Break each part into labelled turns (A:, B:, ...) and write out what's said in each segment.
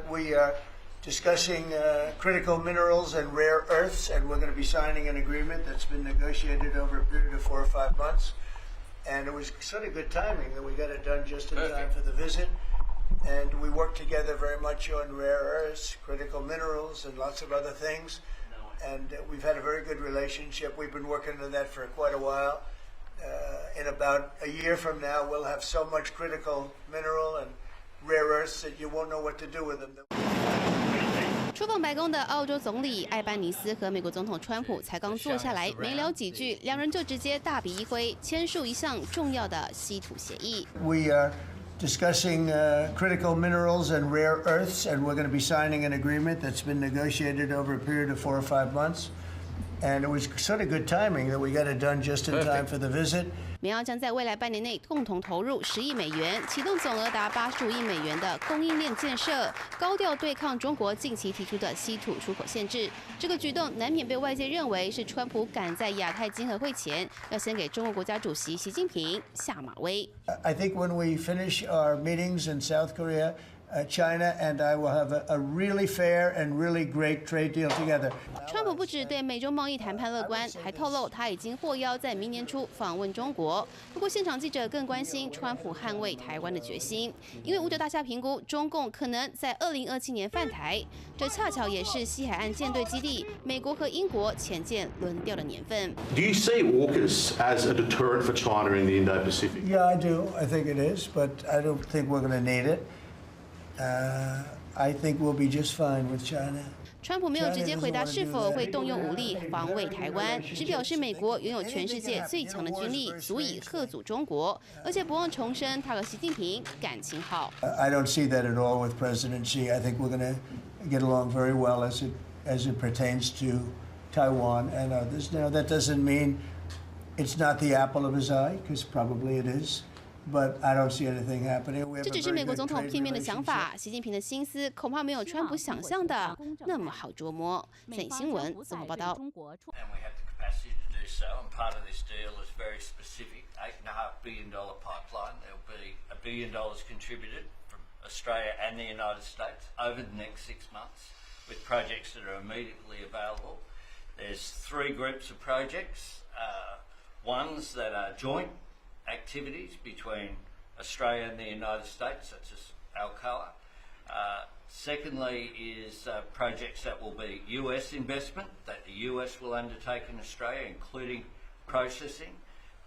A: We are discussing critical minerals and rare earths, and we're going to be signing an agreement that's been negotiated over a period of 4 or 5 months. And it was sort of good timing that we got it done just in time for the visit. And we worked together very much on rare earths, critical minerals, and lots of other things. And we've had a very good relationship. We've been working on that for quite a while. In about a year from now, we'll have so much critical mineral and rare earths that you won't know what to do with them.
B: 出访白宫的澳洲总理艾班尼斯和美国总统川普才刚坐下来没聊几句，两人就直接大笔一挥，签署一项重要的稀土协议。
A: We are discussing critical minerals and rare earths, and we're going to be signing an agreement that's been negotiated over a period of 4 or 5 months. And it was sort of good timing that we got it done just in time for the visit.
B: 美澳将在未来半年内共同投入10亿美元，启动总额达85亿美元的供应链建设，高调对抗中国近期提出的稀土出口限制。这个举动难免被外界认为是川普赶在亚太经合会前要先给中国国家主席习近平下马威。
A: I think when we finish our meetings in South Korea, China and I will have a really fair and really great trade deal together.
B: 川普不只对美中贸易谈判乐观，还透露他已经获邀在明年初访问中国。不过，现场记者更关心川普捍卫台湾的决心，因为五角大厦评估中共可能在2027年犯台，这恰巧也是西海岸舰队基地美国和英国潜舰轮调的年份。
C: Do you see AUKUS as a deterrent for China in the Indo-Pacific?
A: Yeah, I do. I think it is, but I don't think we're going to need it. I think we'll be just fine with China.
B: 川普没有直接回答是否会动用武力防卫台湾，只表示美国拥有全世界最强的军力，足以吓阻中国，而且不忘重申他和习近平感情好。
A: I don't see that at all with President Xi. I think we're going to get along very well as it pertains to Taiwan and others. Now that doesn't mean it's not the apple of his eye, because probably it is. But I don't see anything happening.
B: 这只是美国总统片面的想法，习近平的心思恐怕没有川普想象的那么好捉摸。三立新闻综合报道。
D: And we have the capacity to do so. And part of this deal is very specific: $8.5 billion pipeline. There will be $1 billion contributed from Australia and the United States over the next 6 months, with projects that are immediately available. There's 3 groups of projects. Ones that are joint activities between Australia and the United States, such as Alcoa. Secondly is projects that will be US investment, that the US will undertake in Australia, including processing,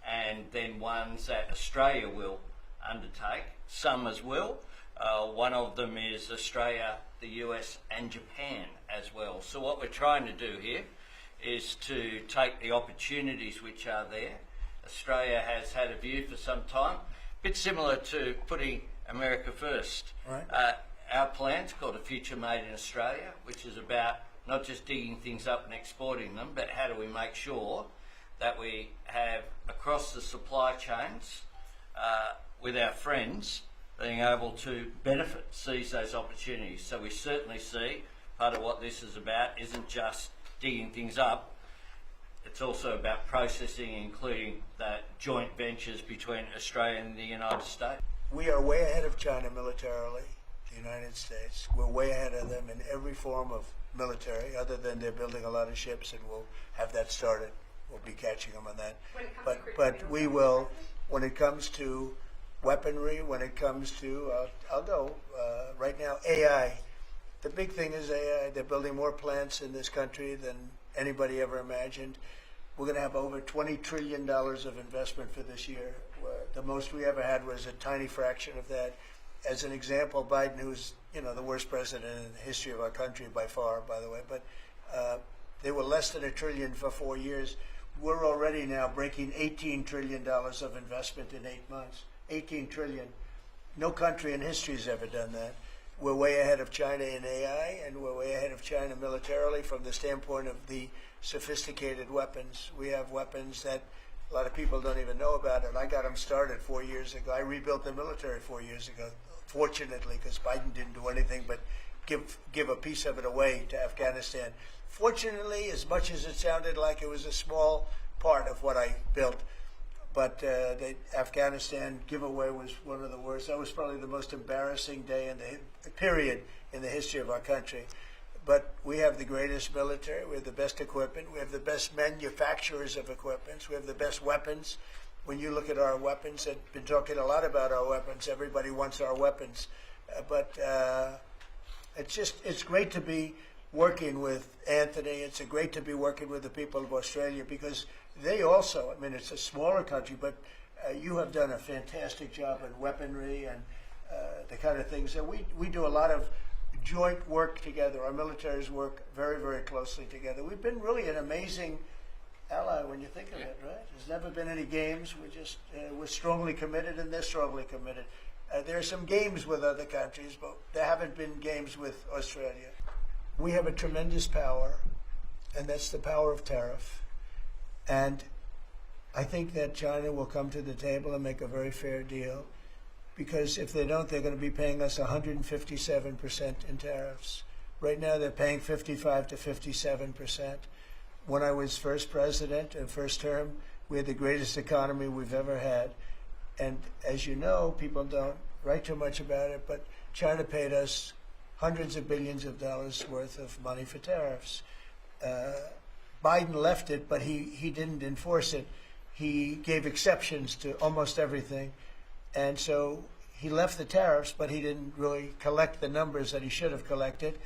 D: and then ones that Australia will undertake, some as well. One of them is Australia, the US and Japan as well. So what we're trying to do here is to take the opportunities which are there. Australia has had a view for some time, a bit similar to putting America first.
A: Right.
D: Our plan's called A Future Made in Australia, which is about not just digging things up and exporting them, but how do we make sure that we have across the supply chains with our friends being able to benefit, seize those opportunities. So we certainly see part of what this is about isn't just digging things up. It's also about processing, including the joint ventures between Australia and the United States.
A: We are way ahead of China militarily, the United States. We're way ahead of them in every form of military, other than they're building a lot of ships, and we'll have that started. We'll be catching them on that. But we will, when it comes to weaponry, when it comes to, I'll go right now, AI. The big thing is AI. They're building more plants in this country than anybody ever imagined. We're going to have over $20 trillion of investment for this year. The most we ever had was a tiny fraction of that. As an example, Biden, who's the worst president in the history of our country by far, by the way, but they were less than $1 trillion for 4 years. We're already now breaking $18 trillion of investment in 8 months. 18 trillion. No country in history has ever done that. We're way ahead of China in AI, and we're way ahead of China militarily from the standpoint of the sophisticated weapons. We have weapons that a lot of people don't even know about, and I got them started 4 years ago. I rebuilt the military 4 years ago, fortunately, because Biden didn't do anything but give a piece of it away to Afghanistan. Fortunately, as much as it sounded like it was a small part of what I built, but the Afghanistan giveaway was one of the worst. That was probably the most embarrassing day in the period in the history of our country. But we have the greatest military. We have the best equipment. We have the best manufacturers of equipment. We have the best weapons. When you look at our weapons, I've been talking a lot about our weapons. Everybody wants our weapons. But it's great to be working with Anthony. It's great to be working with the people of Australia because they also, I mean, it's a smaller country, but you have done a fantastic job in weaponry and the kind of things that we do a lot of joint work together. Our militaries work very, very closely together. We've been really an amazing ally when you think of it, right? There's never been any games. We're strongly committed, and they're strongly committed. There are some games with other countries, but there haven't been games with Australia. We have a tremendous power, and that's the power of tariff. And I think that China will come to the table and make a very fair deal, because if they don't, they're going to be paying us 157% in tariffs. Right now, they're paying 55 to 57%. When I was first president and first term, we had the greatest economy we've ever had. And as you know, people don't write too much about it, but China paid us hundreds of billions of dollars worth of money for tariffs. Biden left it, but he didn't enforce it. He gave exceptions to almost everything. And so he left the tariffs, but he didn't really collect the numbers that he should have collected,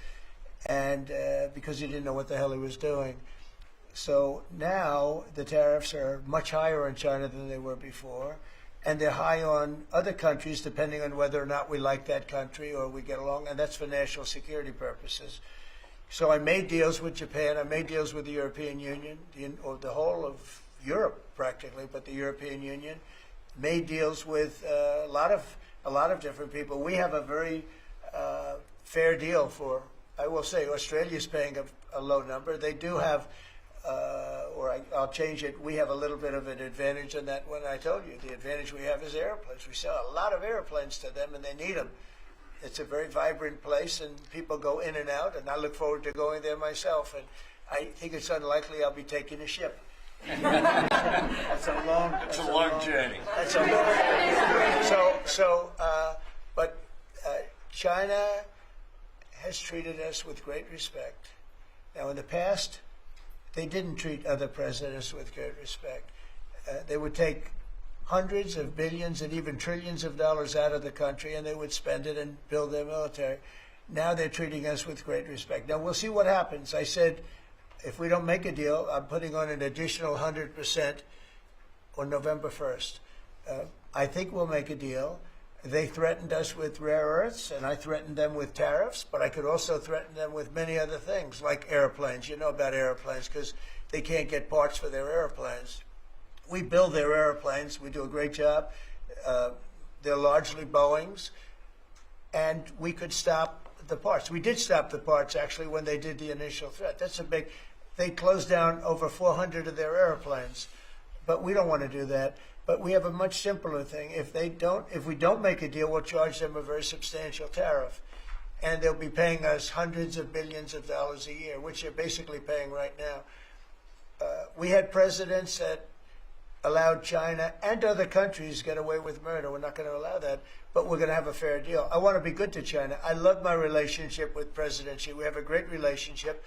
A: and because he didn't know what the hell he was doing. So now the tariffs are much higher in China than they were before, and they're high on other countries depending on whether or not we like that country or we get along, and that's for national security purposes. So I made deals with Japan, I made deals with the European Union, or the whole of Europe practically, but the European Union, made deals with a lot of different people. We have a very fair deal for, I will say, Australia's paying a low number. They do have, I'll change it, we have a little bit of an advantage on that one. I told you, the advantage we have is airplanes. We sell a lot of airplanes to them, and they need them. It's a very vibrant place, and people go in and out, and I look forward to going there myself. And I think it's unlikely I'll be taking a ship. That's a long journey. That's a long journey. But China has treated us with great respect. Now, in the past, they didn't treat other presidents with great respect. They would take hundreds of billions and even trillions of dollars out of the country, and they would spend it and build their military. Now they're treating us with great respect. Now, we'll see what happens. I said, if we don't make a deal, I'm putting on an additional 100% on November 1st. I think we'll make a deal. They threatened us with rare earths, and I threatened them with tariffs, but I could also threaten them with many other things, like airplanes. You know about airplanes, because they can't get parts for their airplanes. We build their airplanes. We do a great job. They're largely Boeings, and we could stop the parts. We did stop the parts, actually, when they did the initial threat. That's a big... They closed down over 400 of their airplanes, but we don't want to do that. But we have a much simpler thing. If we don't make a deal, we'll charge them a very substantial tariff, and they'll be paying us hundreds of billions of dollars a year, which they're basically paying right now. We had presidents that allowed China and other countries get away with murder. We're not going to allow that, but we're going to have a fair deal. I want to be good to China. I love my relationship with President Xi. We have a great relationship.